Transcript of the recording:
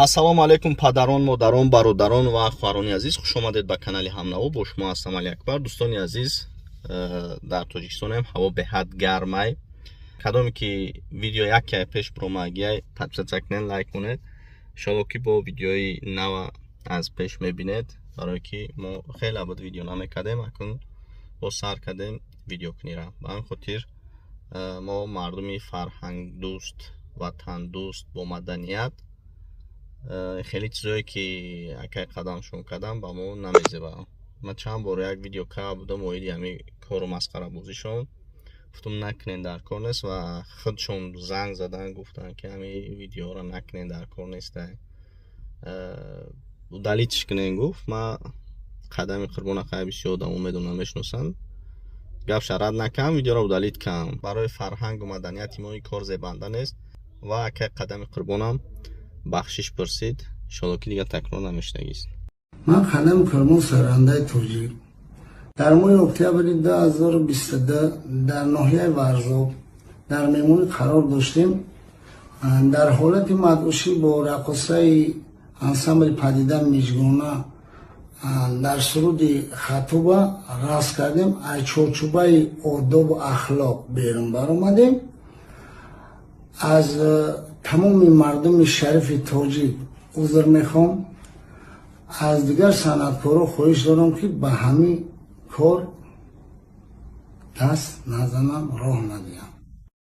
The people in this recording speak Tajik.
ассалому алайкум падарон, модарон, бародарон ва хоҳарони азиз, хуш омадед ба канали Ҳамнаво. Бо шумо ҳастам Али Акбар. Дӯстони азиз, дар Тоҷикистонем ҳаво беҳад гармай. Кадоме ки видео яке пеш биромагияй, подписатсия кунед, лайк кунед. Иншоалло ки бо видеои нава аз пеш мебинед, барое ки мо хеле абад видео намекардем, акун бо сар кардем видео кунира. Ба ҳамин хотир мо мардуми фарҳангдӯст, ватандӯст, бо маданият хеле чизое ки якай қадамшон кардам ба мо намезеба. Ман чанд бор як видео карда будам оиди ҳамин кору масхарабозишон, гуфтам накунед дар кор нест ва худшон занг задан гуфтан ки ҳамин видеоро накунед дар кор нест, удалитш кунед. гуфт ман қадами қурбонақа бисёр одамо медонам мешиносанд, гапша рад накам, видеоро удалит кам. Барои фарҳангу маданияти мо ин кор зебанда нест ва якай қадами қурбонам бахшиш пурсид. иншоалло ки дигар такрор намешнавист. من خانم کرمان سرنده توجیه در ماه اکتبر 2022 در ناحیه ورزاب در مهمونی قرار داشتیم. در حالت مدهوشی با رقصه انسامبل پدیده میزگونه در سرود خطوبه رقص کردیم. از چارچوبه آداب و اخلاق بیرون برآمدیم. از تمام مردم شریف تاجیک عذر میخوام. از دیگر صنعتکارا خواهش دارم که به همین کار دست نزنم، راه ندیم.